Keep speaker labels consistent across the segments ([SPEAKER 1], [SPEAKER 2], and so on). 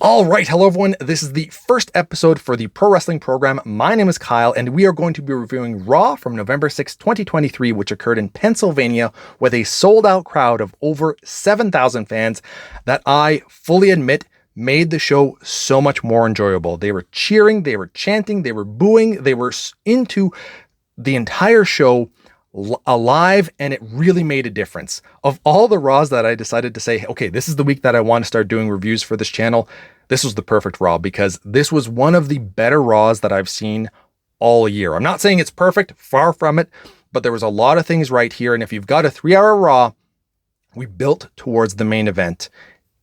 [SPEAKER 1] All right, hello everyone. This is the first episode for the pro wrestling program. My name is Kyle, and we are going to be reviewing Raw from November 6, 2023, which occurred in Pennsylvania with a sold-out crowd of over 7,000 fans that I fully admit made the show so much more enjoyable. They were cheering, they were chanting, they were booing, they were into the entire show alive, and it really made a difference. Of all the Raws that I decided to say, okay, this is the week that I want to start doing reviews for this channel, this was the perfect Raw because this was one of the better Raws that I've seen all year. I'm not saying it's perfect, far from it, but there was a lot of things right here. And if you've got a 3-hour Raw, we built towards the main event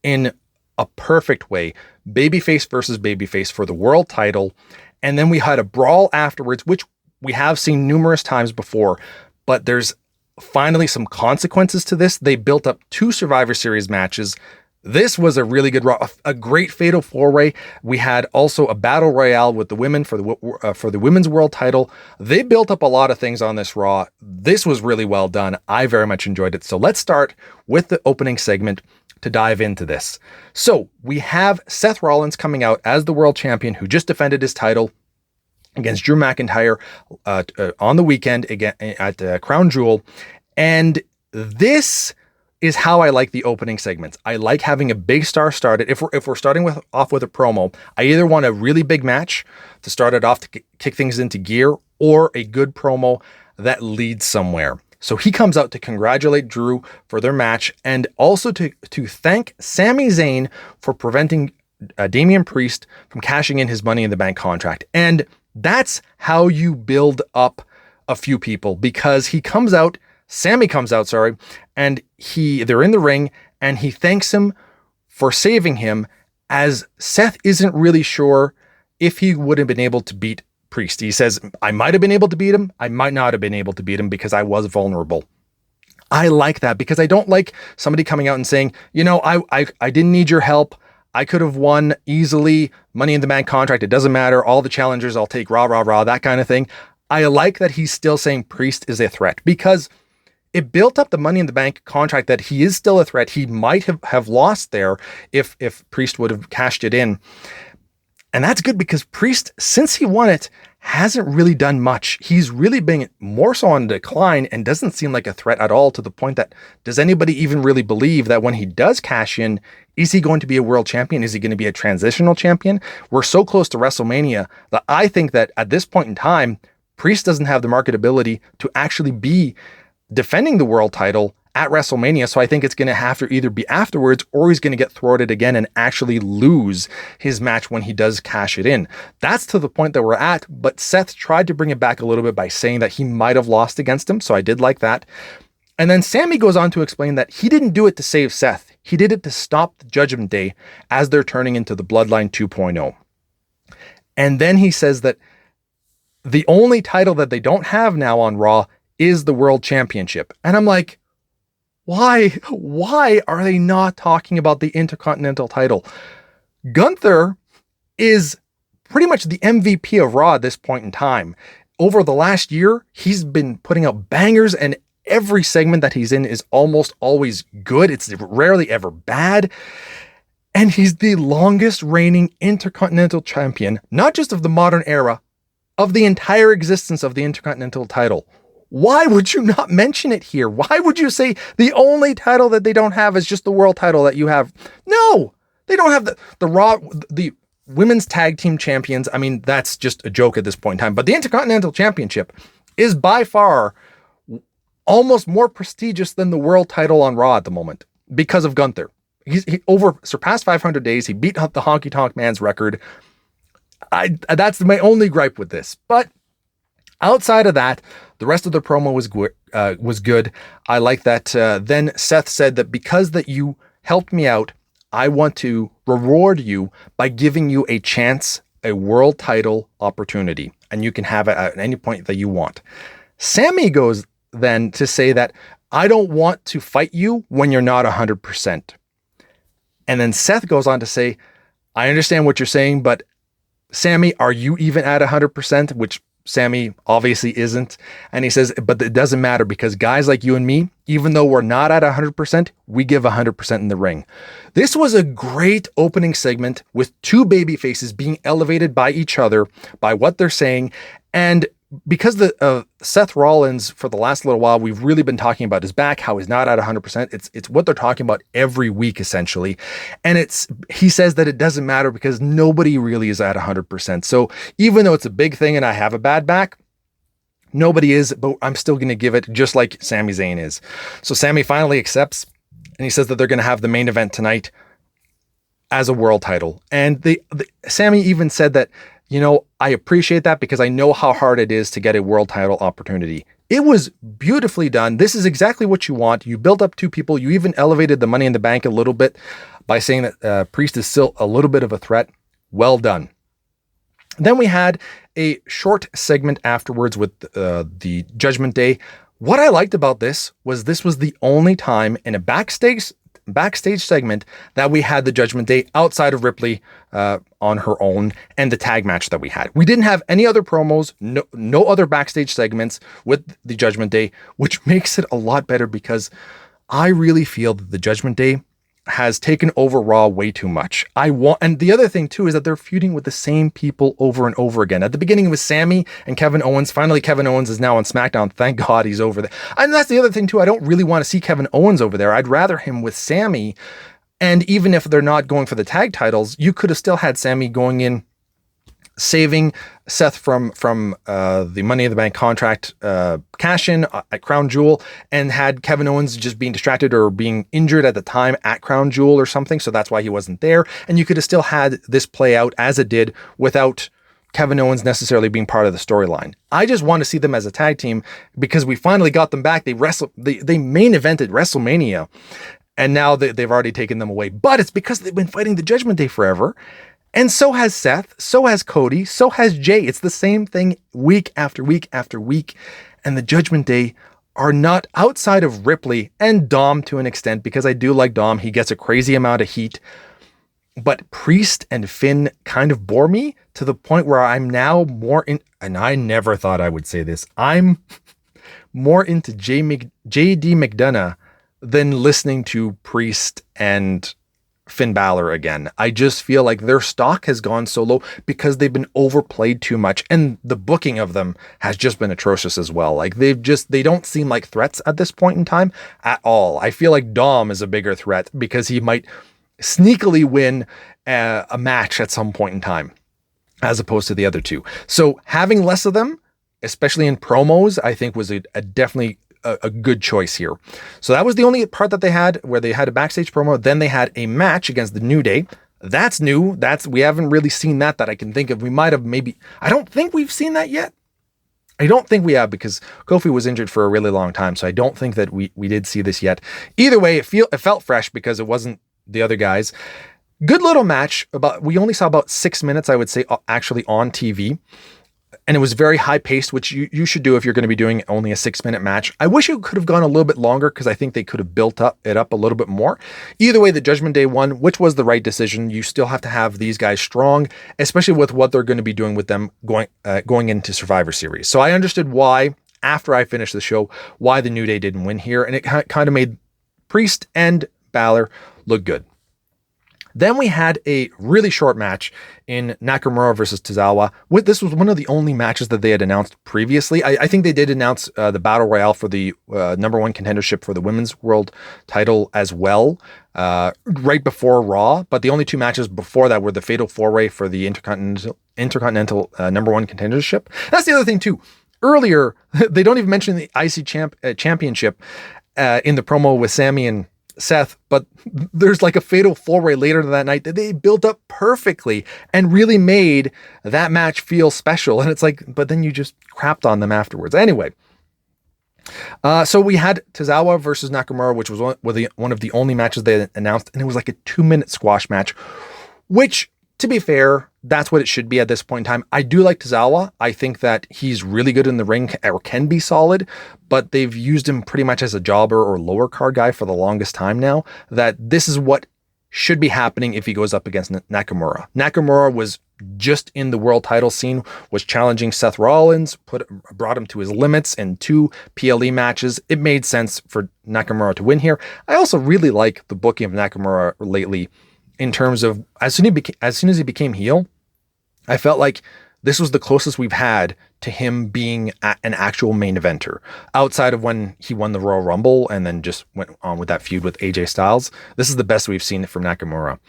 [SPEAKER 1] in a perfect way. Babyface versus babyface for the world title. And then we had a brawl afterwards, which we have seen numerous times before. But there's finally some consequences to this. They built up 2 Survivor Series matches. This was a really good Raw, a great Fatal Fourway. We had also a Battle Royale with the women for the women's world title. They built up a lot of things on this Raw. This was really well done. I very much enjoyed it. So let's start with the opening segment to dive into this. So we have Seth Rollins coming out as the world champion who just defended his title against Drew McIntyre on the weekend again at Crown Jewel. And this is how I like the opening segments. I like having a big star started. If we're starting off with a promo, I either want a really big match to start it off to kick things into gear, or a good promo that leads somewhere. So he comes out to congratulate Drew for their match, and also to thank Sami Zayn for preventing Damian Priest from cashing in his Money in the Bank contract. And that's how you build up a few people, because Sami comes out, and they're in the ring, and he thanks him for saving him, as Seth isn't really sure if he would have been able to beat Priest. He says, I might have been able to beat him. I might not have been able to beat him because I was vulnerable. I like that, because I don't like somebody coming out and saying, I didn't need your help. I could have won easily, Money in the Bank contract. It doesn't matter. All the challengers I'll take, rah, that kind of thing. I like that he's still saying Priest is a threat, because it built up the Money in the Bank contract that he is still a threat. He might have lost there if Priest would have cashed it in. And that's good, because Priest, since he won it, hasn't really done much. He's really been more so on decline and doesn't seem like a threat at all, to the point that, does anybody even really believe that when he does cash in, is he going to be a world champion? Is he going to be a transitional champion? We're so close to WrestleMania that I think that at this point in time, Priest doesn't have the marketability to actually be defending the world title at WrestleMania. So I think it's going to have to either be afterwards, or he's going to get thwarted again and actually lose his match when he does cash it in. That's to the point that we're at. But Seth tried to bring it back a little bit by saying that he might have lost against him. So I did like that. And then Sami goes on to explain that he didn't do it to save Seth. He did it to stop the Judgment Day as they're turning into the Bloodline 2.0. And then he says that the only title that they don't have now on Raw is the World Championship. And I'm like, why are they not talking about the Intercontinental title? Gunther is pretty much the MVP of Raw at this point in time. Over the last year, he's been putting out bangers, and every segment that he's in is almost always good. It's rarely ever bad. And he's the longest reigning Intercontinental champion, not just of the modern era, of the entire existence of the Intercontinental title. Why would you not mention it here? Why would you say the only title that they don't have is just the world title that you have? No, they don't have the Raw, the women's tag team champions. I mean, that's just a joke at this point in time. But the Intercontinental Championship is by far almost more prestigious than the world title on Raw at the moment, because of Gunther. He surpassed 500 days. He beat the Honky Tonk Man's record. That's my only gripe with this. But outside of that, the rest of the promo was good. I like that. Then Seth said that because that you helped me out, I want to reward you by giving you a chance, a world title opportunity, and you can have it at any point that you want. Sami goes then to say that I don't want to fight you when you're not 100%. And then Seth goes on to say, I understand what you're saying, but Sami, are you even at 100%? Which Sami obviously isn't. And he says, but it doesn't matter because guys like you and me, even though we're not at 100%, we give 100% in the ring. This was a great opening segment with two baby faces being elevated by each other, by what they're saying. And because Seth Rollins, for the last little while, we've really been talking about his back, how he's not at 100%. It's what they're talking about every week, essentially. And he says that it doesn't matter because nobody really is at 100%. So even though it's a big thing and I have a bad back, nobody is, but I'm still going to give it just like Sami Zayn is. So Sami finally accepts, and he says that they're going to have the main event tonight as a world title. And Sami even said that, I appreciate that because I know how hard it is to get a world title opportunity. It was beautifully done. This is exactly what you want. You built up two people. You even elevated the Money in the Bank a little bit by saying that Priest is still a little bit of a threat. Well done. Then we had a short segment afterwards with the Judgment Day. What I liked about this was the only time in a backstage segment that we had the Judgment Day outside of Ripley on her own and the tag match that we had. We didn't have any other promos, no other backstage segments with the Judgment Day, which makes it a lot better because I really feel that the Judgment Day has taken over Raw way too much. And the other thing too is that they're feuding with the same people over and over again. At the beginning it was Sami and Kevin Owens. Finally, Kevin Owens is now on SmackDown. Thank God he's over there. And that's the other thing too. I don't really want to see Kevin Owens over there. I'd rather him with Sami. And even if they're not going for the tag titles, you could have still had Sami going in, saving Seth from the Money in the Bank contract cash-in at Crown Jewel, and had Kevin Owens just being distracted or being injured at the time at Crown Jewel or something, so that's why he wasn't there. And you could have still had this play out as it did without Kevin Owens necessarily being part of the storyline. I just want to see them as a tag team because we finally got them back. They main evented WrestleMania, and now they've already taken them away. But it's because they've been fighting the Judgment Day forever. And so has Seth, so has Cody, so has Jay. It's the same thing week after week after week. And the Judgment Day are not, outside of Ripley and Dom to an extent, because I do like Dom. He gets a crazy amount of heat. But Priest and Finn kind of bore me to the point where I'm now more in, and I never thought I would say this, I'm more into J.D. McDonough than listening to Priest and Finn Balor again. I just feel like their stock has gone so low because they've been overplayed too much, and the booking of them has just been atrocious as well. Like they don't seem like threats at this point in time at all. I feel like Dom is a bigger threat because he might sneakily win a match at some point in time as opposed to the other two. So having less of them, especially in promos, I think was a definitely a good choice here. So that was the only part that they had where they had a backstage promo. Then they had a match against the New Day. That's new. We haven't really seen that I can think of. We might have maybe, I don't think we've seen that yet. I don't think we have because Kofi was injured for a really long time. So I don't think that we did see this yet. Either way, it felt fresh because it wasn't the other guys. Good little match. We only saw about 6 minutes, I would say, actually on TV. And it was very high paced, which you should do if you're going to be doing only a 6-minute match. I wish it could have gone a little bit longer because I think they could have built it up a little bit more. Either way, the Judgment Day won, which was the right decision. You still have to have these guys strong, especially with what they're going to be doing with them going into Survivor Series. So I understood why, after I finished the show, why the New Day didn't win here. And it kind of made Priest and Balor look good. Then we had a really short match in Nakamura versus Tozawa. This was one of the only matches that they had announced previously. I think they did announce the Battle Royale for the number one contendership for the Women's World title as well, right before Raw. But the only two matches before that were the Fatal Fourway for the Intercontinental number one contendership. That's the other thing too. Earlier, they don't even mention the IC championship in the promo with Sami and Seth, but there's like a Fatal Four-Way later that night that they built up perfectly and really made that match feel special. And it's like, but then you just crapped on them afterwards. Anyway, so we had Tozawa versus Nakamura, which was one of the only matches they announced, and it was like a 2-minute squash match, which, to be fair, that's what it should be at this point in time. I do like Tozawa. I think that he's really good in the ring, or can be solid, but they've used him pretty much as a jobber or lower card guy for the longest time now, that this is what should be happening if he goes up against Nakamura. Nakamura was just in the world title scene, was challenging Seth Rollins, brought him to his limits in 2 PLE matches. It made sense for Nakamura to win here. I also really like the booking of Nakamura lately in terms of as soon as he became heel, I felt like this was the closest we've had to him being an actual main eventer outside of when he won the Royal Rumble and then just went on with that feud with AJ Styles. This is the best we've seen from Nakamura.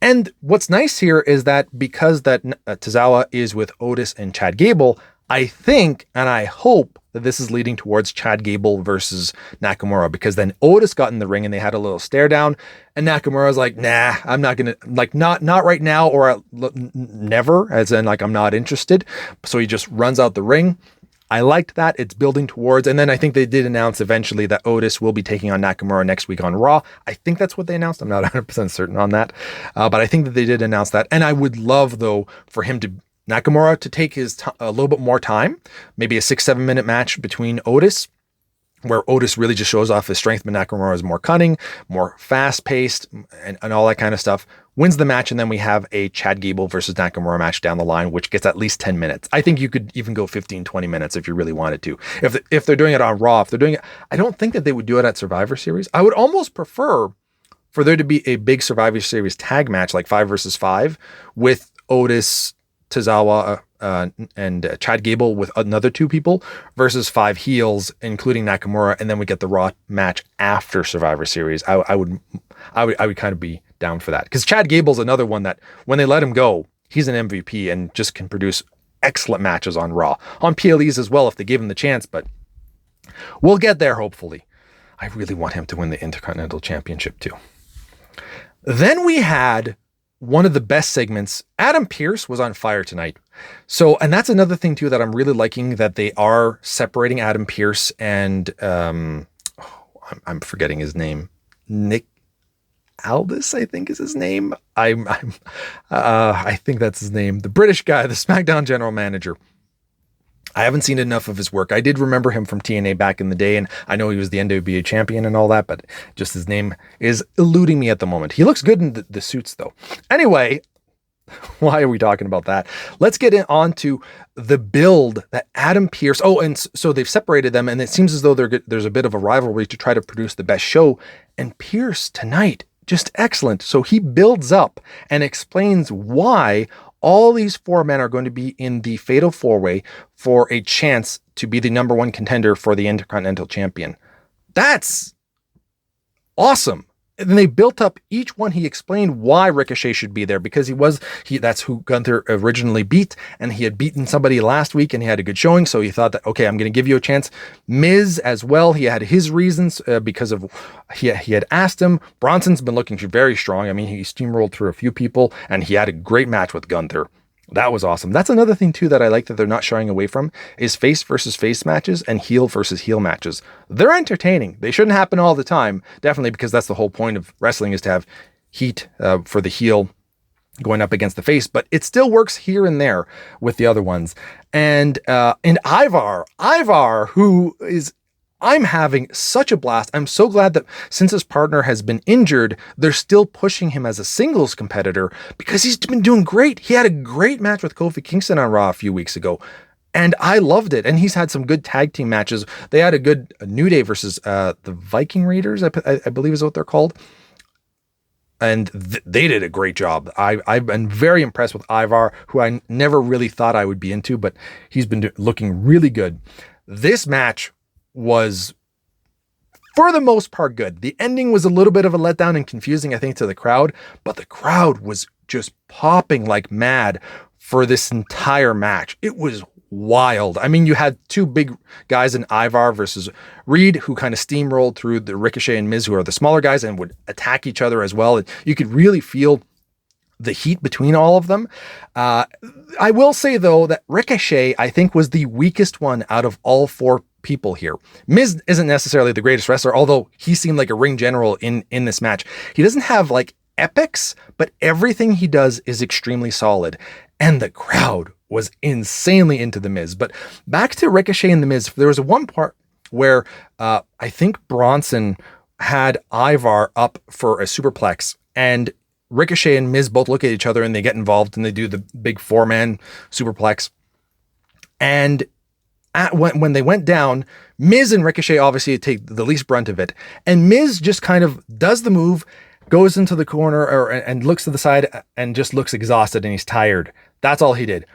[SPEAKER 1] And what's nice here is that because that Tozawa is with Otis and Chad Gable, I think and I hope that this is leading towards Chad Gable versus Nakamura, because then Otis got in the ring and they had a little stare down and Nakamura's like, nah, I'm not going to, like, not right now, or never, as in like, I'm not interested. So he just runs out the ring. I liked that. It's building towards, and then I think they did announce eventually that Otis will be taking on Nakamura next week on Raw. I think that's what they announced. I'm not 100% certain on that, but I think that they did announce that. And I would love though for Nakamura to take a little bit more time, maybe a 6-7 minute match between Otis, where Otis really just shows off his strength, but Nakamura is more cunning, more fast-paced, and all that kind of stuff. Wins the match, and then we have a Chad Gable versus Nakamura match down the line, which gets at least 10 minutes. I think you could even go 15-20 minutes if you really wanted to. If they're doing it on Raw, I don't think that they would do it at Survivor Series. I would almost prefer for there to be a big Survivor Series tag match, like 5 versus 5, with Otis, Tozawa, and Chad Gable with another 2 people versus 5 heels, including Nakamura, and then we get the Raw match after Survivor Series. I would kind of be down for that, because Chad Gable's another one that when they let him go, he's an MVP and just can produce excellent matches on Raw, on PLEs as well if they give him the chance. But we'll get there hopefully. I really want him to win the Intercontinental Championship too. Then we had one of the best segments. Adam Pearce was on fire tonight. So, and that's another thing too that I'm really liking, that they are separating Adam Pearce and I'm forgetting his name. Nick Aldis, I think is his name. I think that's his name. The British guy, the SmackDown general manager. I haven't seen enough of his work. I did remember him from TNA back in the day, and I know he was the NWA champion and all that, but just his name is eluding me at the moment. He looks good in the suits though. Anyway, why are we talking about that? Let's get on to the build that Adam Pearce. Oh, and so they've separated them, and it seems as though there's a bit of a rivalry to try to produce the best show. And Pearce tonight, just excellent. So he builds up and explains why all these 4 men are going to be in the Fatal Fourway for a chance to be the number 1 contender for the Intercontinental Champion. That's awesome. And they built up each one. He explained why Ricochet should be there, because that's who Gunther originally beat, and he had beaten somebody last week and he had a good showing. So he thought that, okay, I'm going to give you a chance. Miz as well. He had his reasons because of, he had asked him. Bronson's been looking very strong. I mean, he steamrolled through a few people and he had a great match with Gunther. That was awesome. That's another thing too that I like that they're not shying away from, is face versus face matches and heel versus heel matches. They're entertaining. They shouldn't happen all the time, definitely, because that's the whole point of wrestling, is to have heat for the heel going up against the face, but it still works here and there with the other ones. And Ivar, who is, I'm having such a blast. I'm so glad that since his partner has been injured, they're still pushing him as a singles competitor, because he's been doing great. He had a great match with Kofi Kingston on Raw a few weeks ago, and I loved it. And he's had some good tag team matches. They had a good New Day versus the Viking Raiders, I believe is what they're called. And they did a great job. I've been very impressed with Ivar, who I never really thought I would be into, but he's been looking really good. This match was, for the most part, good. The ending was a little bit of a letdown and confusing, I think, to the crowd, but the crowd was just popping like mad for this entire match. It was wild. I mean, you had 2 big guys in Ivar versus Reed, who kind of steamrolled through the Ricochet and Miz, who are the smaller guys, and would attack each other as well. And you could really feel the heat between all of them. I will say though that Ricochet, I think, was the weakest one out of all 4 people here. Miz isn't necessarily the greatest wrestler, although he seemed like a ring general in this match. He doesn't have like epics, but everything he does is extremely solid. And the crowd was insanely into the Miz. But back to Ricochet and the Miz, there was one part where I think Bronson had Ivar up for a superplex, and Ricochet and Miz both look at each other and they get involved and they do the big 4-man superplex. And when they went down, Miz and Ricochet obviously take the least brunt of it. And Miz just kind of does the move, goes into the corner and looks to the side and just looks exhausted and he's tired. That's all he did.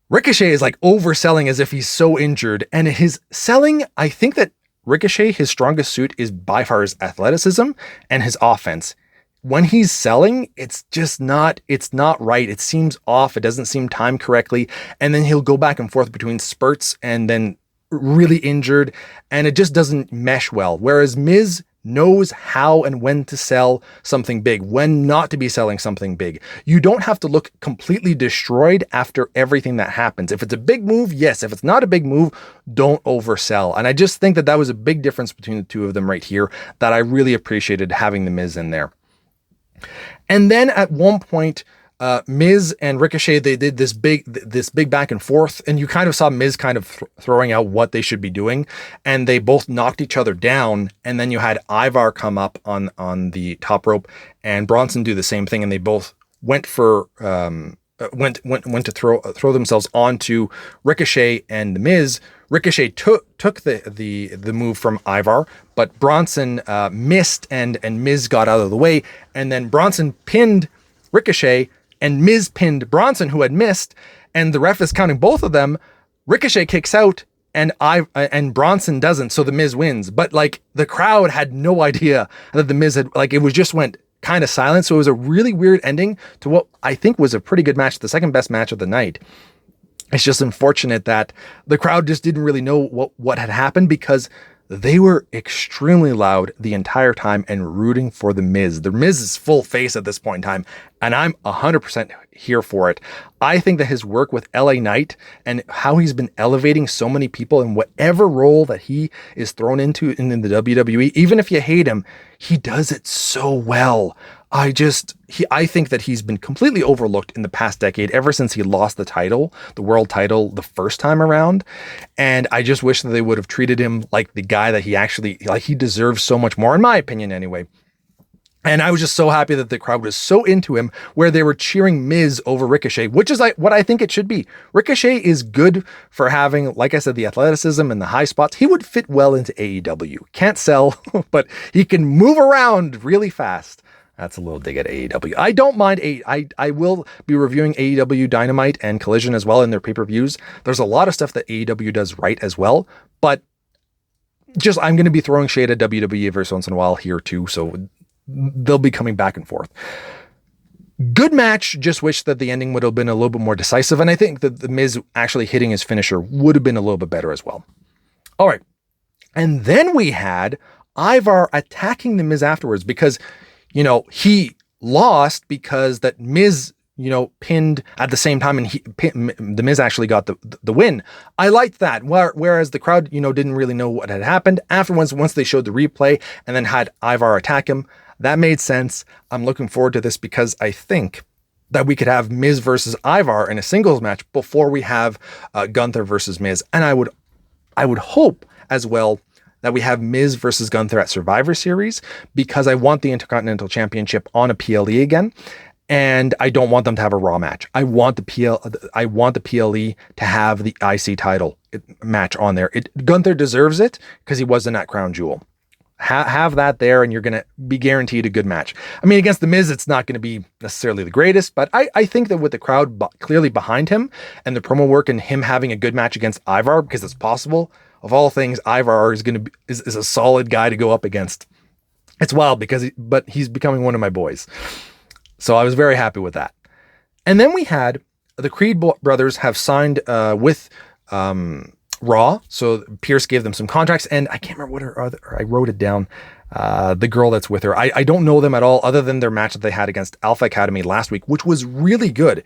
[SPEAKER 1] Ricochet is like overselling as if he's so injured. And his selling, I think that Ricochet, his strongest suit is by far his athleticism and his offense. When he's selling, it's not right. It seems off. It doesn't seem timed correctly. And then he'll go back and forth between spurts and then really injured. And it just doesn't mesh well. Whereas Miz knows how and when to sell something big, when not to be selling something big. You don't have to look completely destroyed after everything that happens. If it's a big move, yes. If it's not a big move, don't oversell. And I just think that was a big difference between the two of them right here that I really appreciated having the Miz in there. And then at one point, Miz and Ricochet, they did this big back and forth, and you kind of saw Miz kind of throwing out what they should be doing, and they both knocked each other down. And then you had Ivar come up on the top rope, and Bronson do the same thing, and they both went for went to throw themselves onto Ricochet and the Miz. Ricochet took the move from Ivar, but Bronson missed, and Miz got out of the way, and then Bronson pinned Ricochet. And Miz pinned Bronson, who had missed, and the ref is counting both of them. Ricochet kicks out, and Bronson doesn't, so the Miz wins. But like the crowd had no idea that the Miz had, like, it was just went kind of silent. So it was a really weird ending to what I think was a pretty good match, the second best match of the night. It's just unfortunate that the crowd just didn't really know what had happened, because they were extremely loud the entire time and rooting for the Miz. The Miz is full face at this point in time, and I'm 100% here for it. I think that his work with LA Knight and how he's been elevating so many people in whatever role that he is thrown into in the WWE, even if you hate him, he does it so well. I think that he's been completely overlooked in the past decade, ever since he lost the world title, the first time around. And I just wish that they would have treated him like the guy that he deserves so much more, in my opinion anyway. And I was just so happy that the crowd was so into him, where they were cheering Miz over Ricochet, which is like what I think it should be. Ricochet is good for having, like I said, the athleticism and the high spots. He would fit well into AEW. Can't sell, but he can move around really fast. That's a little dig at AEW. I don't mind. I will be reviewing AEW Dynamite and Collision as well in their pay-per-views. There's a lot of stuff that AEW does right as well, but I'm going to be throwing shade at WWE every once in a while here too, so they'll be coming back and forth. Good match. Just wish that the ending would have been a little bit more decisive, and I think that the Miz actually hitting his finisher would have been a little bit better as well. All right, and then we had Ivar attacking the Miz afterwards, because he lost because that Miz, pinned at the same time, and the Miz actually got the win. I liked that. Whereas the crowd, didn't really know what had happened. Afterwards, once they showed the replay and then had Ivar attack him, that made sense. I'm looking forward to this, because I think that we could have Miz versus Ivar in a singles match before we have Gunther versus Miz. And I would hope as well that we have Miz versus Gunther at Survivor Series, because I want the Intercontinental Championship on a PLE again, and I don't want them to have a Raw match. I want the PLE to have the IC title match on there. Gunther deserves it because he wasn't at Crown Jewel. Have that there, and you're going to be guaranteed a good match. I mean, against the Miz, it's not going to be necessarily the greatest, but I think that with the crowd clearly behind him and the promo work and him having a good match against Ivar, because it's possible. Of all things, Ivar is is a solid guy to go up against. It's wild but he's becoming one of my boys. So I was very happy with that. And then we had the Creed brothers have signed with Raw. So Pierce gave them some contracts, and I can't remember I wrote it down. The girl that's with her. I don't know them at all, other than their match that they had against Alpha Academy last week, which was really good.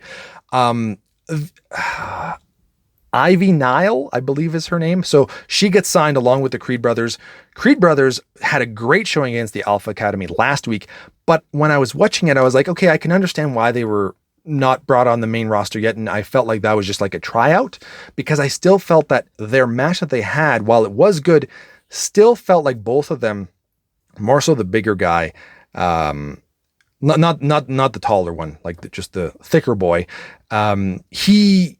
[SPEAKER 1] Ivy Nile, I believe is her name. So she gets signed along with the Creed brothers. Creed brothers had a great showing against the Alpha Academy last week. But when I was watching it, I was like, okay, I can understand why they were not brought on the main roster yet. And I felt like that was just like a tryout, because I still felt that their match that they had, while it was good, still felt like both of them, more so the bigger guy, Not the taller one, like just the thicker boy. He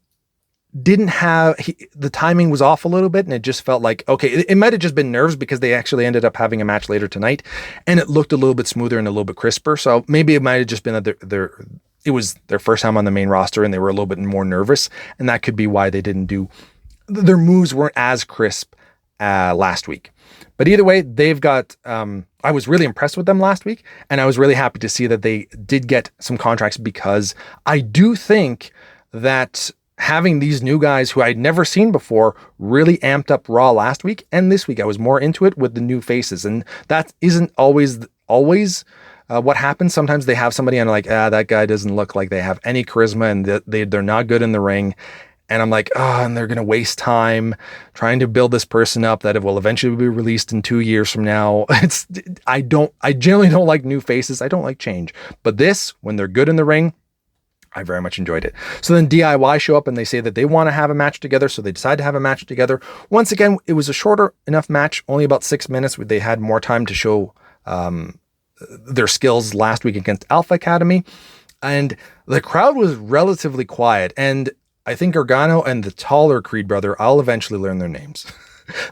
[SPEAKER 1] didn't have the timing was off a little bit, and it just felt like, okay, it might have just been nerves because they actually ended up having a match later tonight, and it looked a little bit smoother and a little bit crisper. So maybe it might have just been that it was their first time on the main roster and they were a little bit more nervous, and that could be why they didn't do their moves weren't as crisp last week. But either way, they've got I was really impressed with them last week, and I was really happy to see that they did get some contracts, because I do think that having these new guys who I'd never seen before really amped up Raw last week, and this week I was more into it with the new faces, and that isn't always what happens. Sometimes they have somebody and like, that guy doesn't look like they have any charisma, and they're not good in the ring, and I'm like, and they're gonna waste time trying to build this person up that it will eventually be released in 2 years from now. I generally don't like new faces. I don't like change, but this, when they're good in the ring, I very much enjoyed it. So then DIY show up and they say that they want to have a match together. So they decide to have a match together. Once again, it was a shorter enough match, only about 6 minutes. They had more time to show their skills last week against Alpha Academy. And the crowd was relatively quiet. And I think Gargano and the taller Creed brother, I'll eventually learn their names.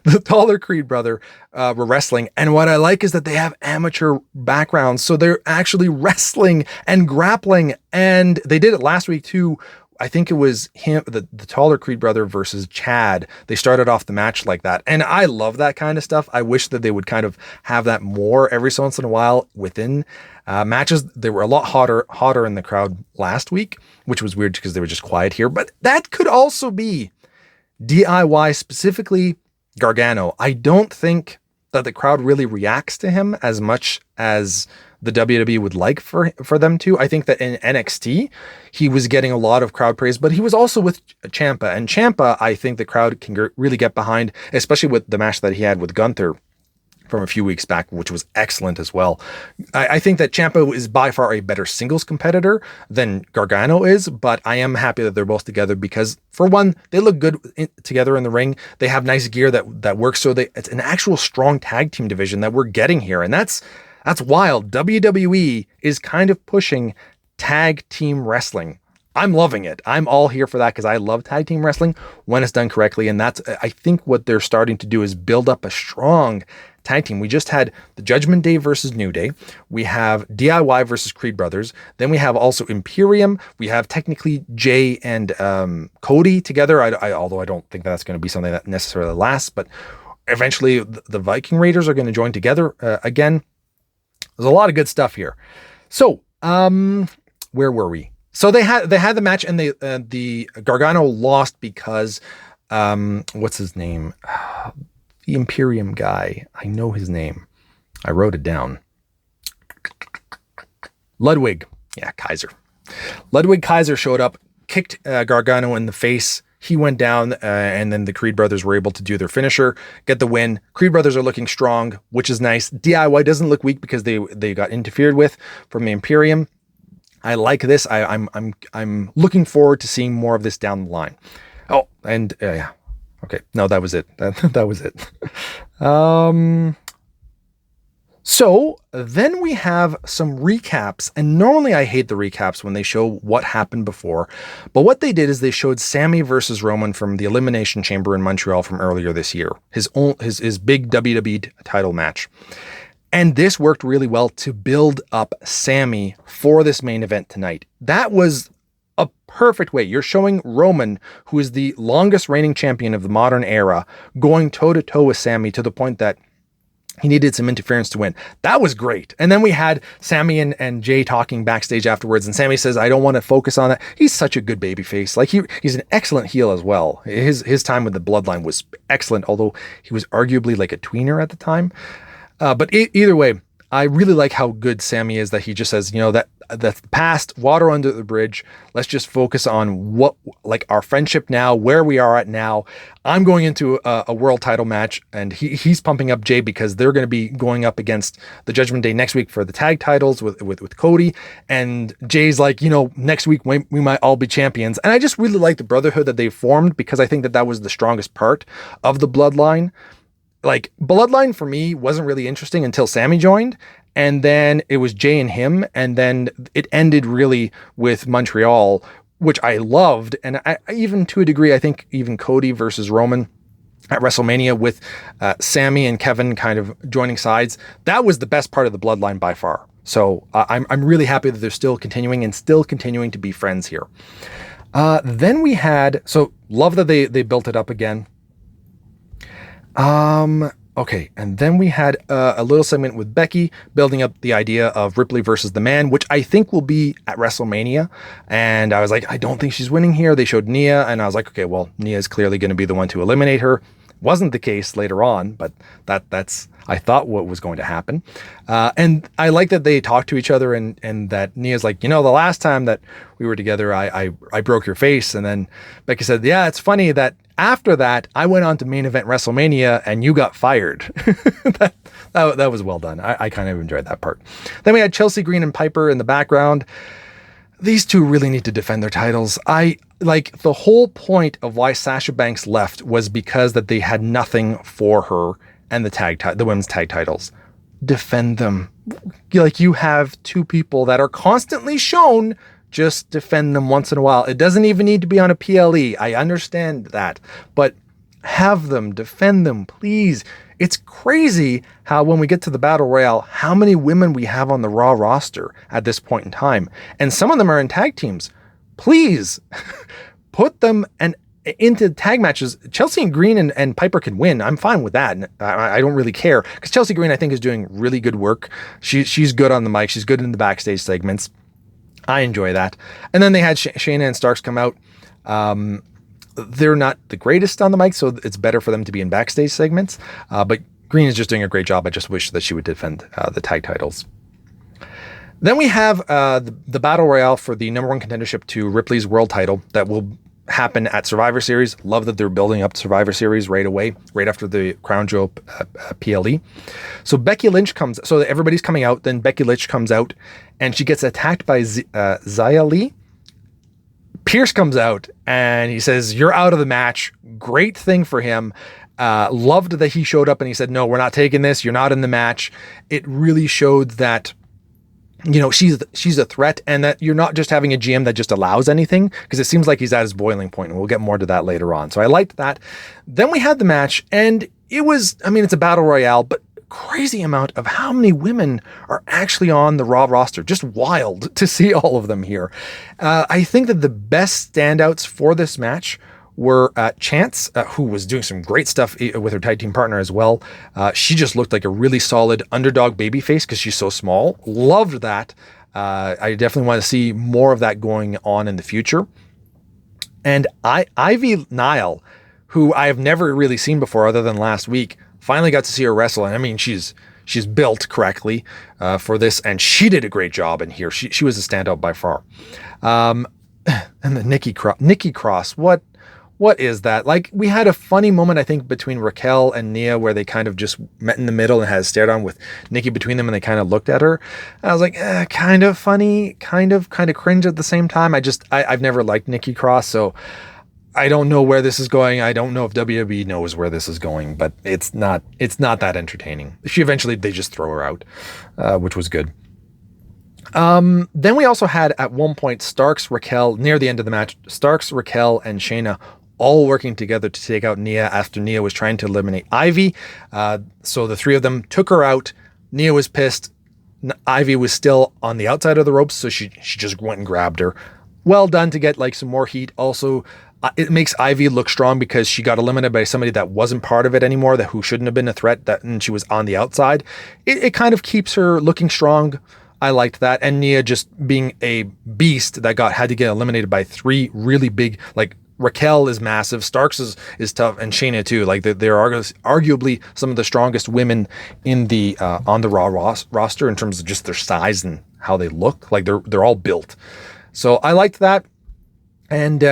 [SPEAKER 1] The taller Creed brother were wrestling. And what I like is that they have amateur backgrounds. So they're actually wrestling and grappling. And they did it last week too. I think it was him, the taller Creed brother versus Chad. They started off the match like that. And I love that kind of stuff. I wish that they would kind of have that more every so once in a while within matches. They were a lot hotter in the crowd last week, which was weird because they were just quiet here. But that could also be DIY, specifically Gargano. I don't think that the crowd really reacts to him as much as the WWE would like for them to. I think that in NXT, he was getting a lot of crowd praise, but he was also with Ciampa. And Ciampa, I think the crowd can really get behind, especially with the match that he had with Gunther from a few weeks back, which was excellent as well. I think that Ciampa is by far a better singles competitor than Gargano is, but I am happy that they're both together because, for one, they look good together in the ring. They have nice gear that works, so it's an actual strong tag team division that we're getting here, and that's wild. WWE is kind of pushing tag team wrestling. I'm loving it. I'm all here for that because I love tag team wrestling when it's done correctly, and that's, I think, what they're starting to do is build up a strong tag team. We just had the Judgment Day versus New Day. We have DIY versus Creed Brothers. Then we have also Imperium. We have technically Jay and Cody together. Although I don't think that's going to be something that necessarily lasts, but eventually the Viking Raiders are going to join together again. There's a lot of good stuff here. So, where were we? So they had the match, and the Gargano lost because what's his name? The Imperium guy. I know his name. I wrote it down. Ludwig. Yeah, Kaiser. Ludwig Kaiser showed up, kicked Gargano in the face. He went down, and then the Creed brothers were able to do their finisher, get the win. Creed brothers are looking strong, which is nice. DIY doesn't look weak because they got interfered with from the Imperium. I like this. I'm looking forward to seeing more of this down the line. Oh, and yeah. Okay. No, that was it. That was it. So then we have some recaps, and normally I hate the recaps when they show what happened before, but what they did is they showed Sami versus Roman from the Elimination Chamber in Montreal from earlier this year, his big WWE title match. And this worked really well to build up Sami for this main event tonight. That was a perfect way. You're showing Roman, who is the longest reigning champion of the modern era, going toe-to-toe with Sami to the point that he needed some interference to win. That was great. And then we had Sami and Jay talking backstage afterwards, and Sami says, I don't want to focus on that. He's such a good babyface. Like he's an excellent heel as well. His time with the Bloodline was excellent, although he was arguably like a tweener at the time. But either way, I really like how good Sami is, that he just says, that's the past, water under the bridge. Let's just focus on our friendship now, where we are at now. I'm going into a world title match, and he's pumping up Jay because they're going to be going up against the Judgment Day next week for the tag titles with Cody. And Jay's like, next week we might all be champions. And I just really like the brotherhood that they formed, because I think that was the strongest part of the Bloodline. Like, Bloodline for me wasn't really interesting until Sami joined, and then it was Jay and him, and then it ended really with Montreal, which I loved. And I even to a degree, I think even Cody versus Roman at WrestleMania with Sami and Kevin kind of joining sides. That was the best part of the bloodline by far. So I'm really happy that they're still continuing to be friends here. Then we had, so love that they built it up again. Okay, and then we had a little segment with Becky building up the idea of Ripley versus the Man, which I think will be at WrestleMania. And I was like, I don't think she's winning here. They showed Nia, and I was like, okay, well, Nia is clearly going to be the one to eliminate her. Wasn't the case later on, but that's I thought what was going to happen. And I like that they talked to each other, and that Nia's like, the last time that we were together, I broke your face. And then Becky said, yeah, it's funny that after that, I went on to main event WrestleMania and you got fired. that was well done. I kind of enjoyed that part. Then we had Chelsea Green and Piper in the background. These two really need to defend their titles. Like the whole point of why Sasha Banks left was because that they had nothing for her and the women's tag titles. Defend them. Like, you have two people that are constantly shown. Just defend them once in a while. It doesn't even need to be on a PLE. I understand that, but have them, defend them, please. It's crazy how when we get to the Battle Royale, how many women we have on the Raw roster at this point in time. And some of them are in tag teams. Please put them into tag matches. Chelsea and Green and Piper can win. I'm fine with that. I don't really care, because Chelsea Green, I think, is doing really good work. She's good on the mic. She's good in the backstage segments. I enjoy that. And then they had Shayna and Starks come out. They're not the greatest on the mic, so it's better for them to be in backstage segments. But Green is just doing a great job. I just wish that she would defend the tag titles. Then we have the Battle Royale for the number one contendership to Ripley's world title that will happen at Survivor Series. Love that they're building up Survivor Series right away, right after the Crown Jewel PLE. So Becky Lynch so everybody's coming out, then Becky Lynch comes out, and she gets attacked by Xia Li. Pierce comes out, and he says, you're out of the match. Great thing for him. Loved that he showed up, and he said, no, we're not taking this. You're not in the match. It really showed that she's a threat, and that you're not just having a GM that just allows anything, because it seems like he's at his boiling point, and we'll get more to that later on. So I liked that. Then we had the match, and it was, it's a battle royale, but crazy amount of how many women are actually on the Raw roster. Just wild to see all of them here. I think that the best standouts for this match were Chance, who was doing some great stuff with her tag team partner as well. She just looked like a really solid underdog babyface because she's so small. Loved that. I definitely want to see more of that going on in the future. And Ivy Nile, who I have never really seen before other than last week, finally got to see her wrestle. And she's built correctly for this, and she did a great job in here. She was a standout by far. And the Nikki Cross, what is that? Like, we had a funny moment, I think, between Raquel and Nia where they kind of just met in the middle and had a stare down with Nikki between them, and they kind of looked at her. And I was like, kind of funny, kind of cringe at the same time. I've never liked Nikki Cross, so I don't know where this is going. I don't know if WWE knows where this is going, but it's not that entertaining. They just throw her out, which was good. Then we also had at one point Starks, Raquel, near the end of the match, Starks, Raquel, and Shayna all working together to take out Nia after Nia was trying to eliminate Ivy. So the three of them took her out. Nia was pissed. Ivy was still on the outside of the ropes, so she just went and grabbed her. Well done to get some more heat. Also, it makes Ivy look strong because she got eliminated by somebody that wasn't part of it anymore, who shouldn't have been a threat, and she was on the outside. It kind of keeps her looking strong. I liked that. And Nia just being a beast that had to get eliminated by three really big, Raquel is massive, Starks is tough, and Shayna too. They're arguably some of the strongest women in the on the Raw roster in terms of just their size and how they look. They're all built. So I liked that. And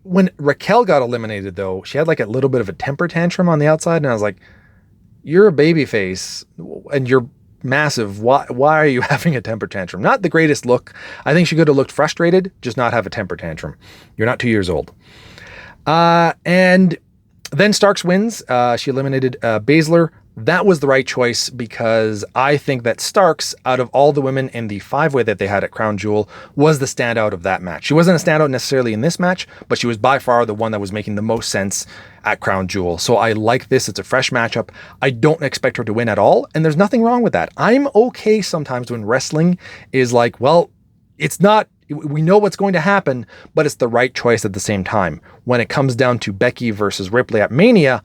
[SPEAKER 1] when Raquel got eliminated, though, she had a little bit of a temper tantrum on the outside, and I was like, "You're a babyface, and you're massive. Why are you having a temper tantrum?" Not the greatest look. I think she could have looked frustrated, just not have a temper tantrum. You're not 2 years old. And then Starks wins. She eliminated Baszler. that was the right choice because I think that Starks, out of all the women in the 5-way that they had at Crown Jewel, was the standout of that match. She wasn't a standout necessarily in this match, but she was by far the one that was making the most sense at Crown Jewel. So I like this. It's a fresh matchup. I don't expect her to win at all, and there's nothing wrong with that. I'm okay sometimes when wrestling is like, well, it's not, we know what's going to happen, but it's the right choice at the same time. When it comes down to Becky versus Ripley at Mania,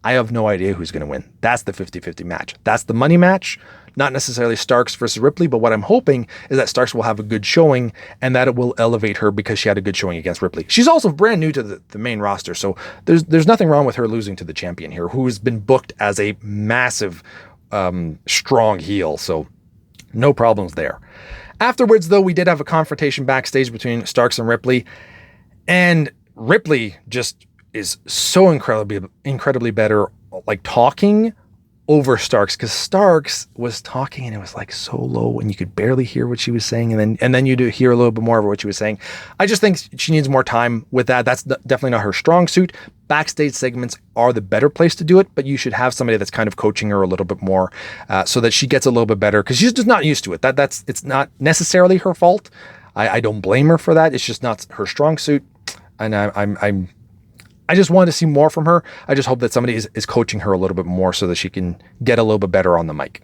[SPEAKER 1] I have no idea who's going to win. That's the 50-50 match. That's the money match, not necessarily Starks versus Ripley, but what I'm hoping is that Starks will have a good showing and that it will elevate her because she had a good showing against Ripley. She's also brand new to the main roster, so there's nothing wrong with her losing to the champion here, who's been booked as a massive, strong heel, so no problems there. Afterwards, though, we did have a confrontation backstage between Starks and Ripley, and Ripley just is so incredibly better, like talking over Starks, because Starks was talking and it was like so low and you could barely hear what she was saying, and then you do hear a little bit more of what she was saying. I just think she needs more time with that. That's definitely not her strong suit. Backstage segments are the better place to do it, but you should have somebody that's kind of coaching her a little bit more so that she gets a little bit better, because she's just not used to it. It's not necessarily her fault. I don't blame her for that. It's just not her strong suit, and I just want to see more from her. I just hope that somebody is coaching her a little bit more so that she can get a little bit better on the mic.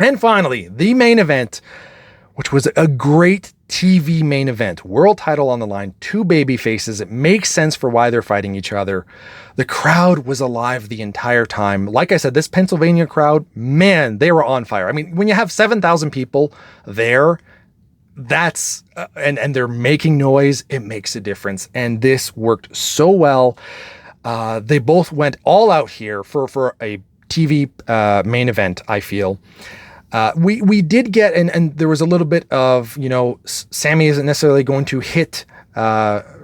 [SPEAKER 1] And finally, the main event, which was a great TV main event. World title on the line, 2 baby faces. It makes sense for why they're fighting each other. The crowd was alive the entire time. Like I said, this Pennsylvania crowd, man, they were on fire. I mean, when you have 7,000 people there, that's and they're making noise, it makes a difference, and this worked so well. They both went all out here for a TV main event. I feel we did get, and there was a little bit of, Sami isn't necessarily going to hit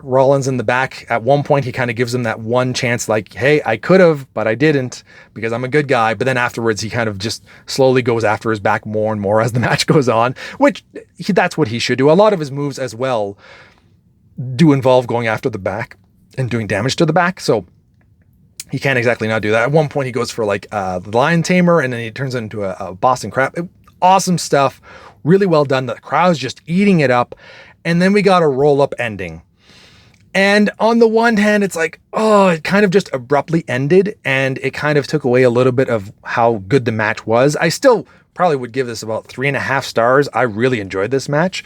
[SPEAKER 1] Rollins in the back. At one point he kind of gives him that one chance, like, hey, I could have, but I didn't because I'm a good guy. But then afterwards he kind of just slowly goes after his back more and more as the match goes on, which that's what he should do. A lot of his moves as well do involve going after the back and doing damage to the back, so he can't exactly not do that. At one point he goes for like the Lion Tamer, and then he turns it into a Boston Crab. Awesome stuff, really well done. The crowd's just eating it up. And then we got a roll-up ending. And on the one hand, it's like, oh, it kind of just abruptly ended, and it kind of took away a little bit of how good the match was. I still probably would give this about 3.5 stars. I really enjoyed this match,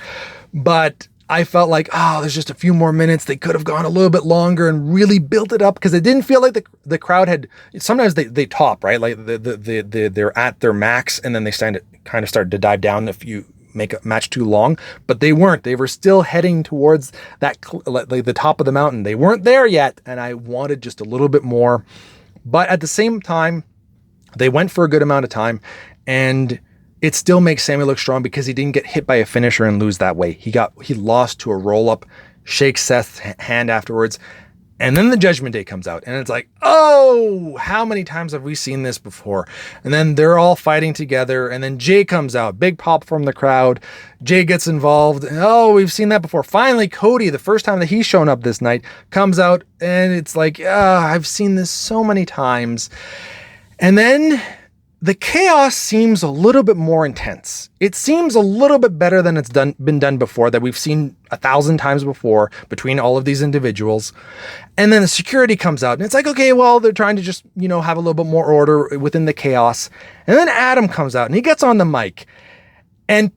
[SPEAKER 1] but I felt like, oh, there's just a few more minutes. They could have gone a little bit longer and really built it up, because it didn't feel like the crowd had. Sometimes they top, right? Like they're at their max, and then they kind of start to dive down if you make a match too long, but they weren't. They were still heading towards that, like the top of the mountain. They weren't there yet, and I wanted just a little bit more. But at the same time, they went for a good amount of time, and it still makes Sami look strong because he didn't get hit by a finisher and lose that way. He lost to a roll-up, shakes Seth's hand afterwards, and then the Judgment Day comes out, and it's like, oh, how many times have we seen this before? And then they're all fighting together, and then Jay comes out, big pop from the crowd. Jay gets involved. Oh, we've seen that before. Finally, Cody, the first time that he's shown up this night, comes out, and it's like, I've seen this so many times. And then the chaos seems a little bit more intense. It seems a little bit better than it's been done before, that we've seen 1,000 times before between all of these individuals. And then the security comes out, and it's like, okay, well, they're trying to just, have a little bit more order within the chaos. And then Adam comes out, and he gets on the mic and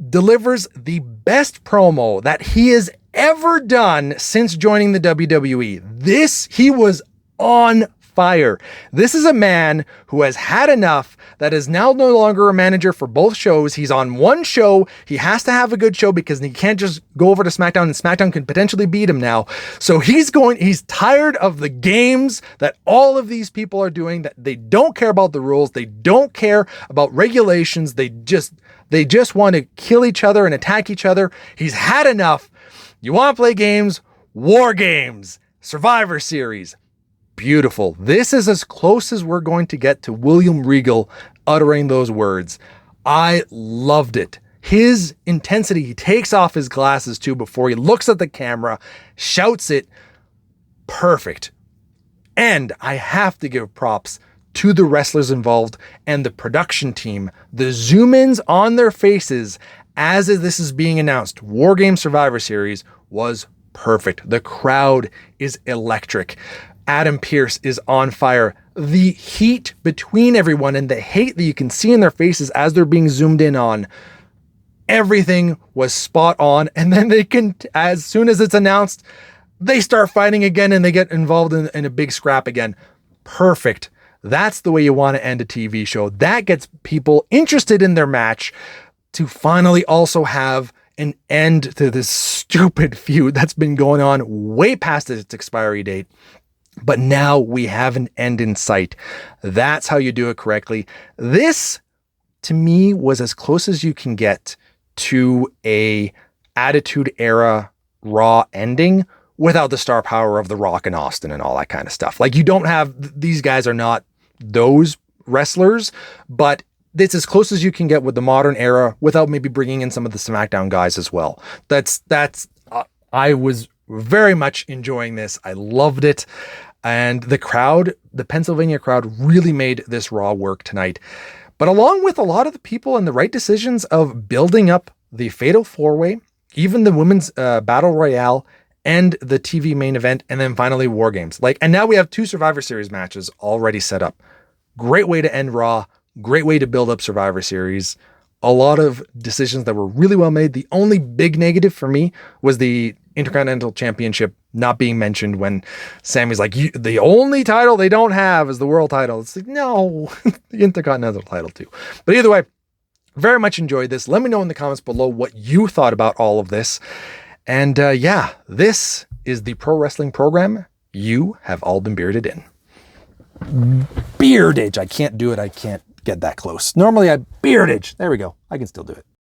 [SPEAKER 1] delivers the best promo that he has ever done since joining the WWE. He was on fire. This is a man who has had enough, that is now no longer a manager for both shows. He's on one show. He has to have a good show because he can't just go over to SmackDown, and SmackDown can potentially beat him now. So he's tired of the games that all of these people are doing, that they don't care about the rules. They don't care about regulations. They just want to kill each other and attack each other. He's had enough. You want to play games? War games, Survivor Series. Beautiful. This is as close as we're going to get to William Regal uttering those words. I loved it. His intensity, he takes off his glasses too before he looks at the camera, shouts it. Perfect. And I have to give props to the wrestlers involved and the production team. The zoom-ins on their faces as this is being announced, War Games Survivor Series, was perfect. The crowd is electric. Adam Pearce is on fire. The heat between everyone and the hate that you can see in their faces as they're being zoomed in on, everything was spot on. And then they can, as soon as it's announced, they start fighting again and they get involved in a big scrap again. Perfect. That's the way you want to end a TV show. That gets people interested in their match, to finally also have an end to this stupid feud that's been going on way past its expiry date. But now we have an end in sight. That's how you do it correctly. This, to me, was as close as you can get to a Attitude Era Raw ending without the star power of The Rock and Austin and all that kind of stuff. Like, you don't have, these guys are not those wrestlers, but it's as close as you can get with the modern era without maybe bringing in some of the SmackDown guys as well. I was very much enjoying this. I loved it. And the crowd, the Pennsylvania crowd, really made this Raw work tonight. But along with a lot of the people and the right decisions of building up the Fatal Fourway, even the women's Battle Royale, and the TV main event, and then finally War Games. And now we have 2 Survivor Series matches already set up. Great way to end Raw. Great way to build up Survivor Series. A lot of decisions that were really well made. The only big negative for me was the Intercontinental Championship not being mentioned when Sami's like, the only title they don't have is the world title. It's like, no, the Intercontinental title too. But either way, very much enjoyed this. Let me know in the comments below what you thought about all of this. And yeah, this is the pro wrestling program you have all been bearded in. Beardage. I can't do it. I can't get that close. Normally I beardage. There we go. I can still do it.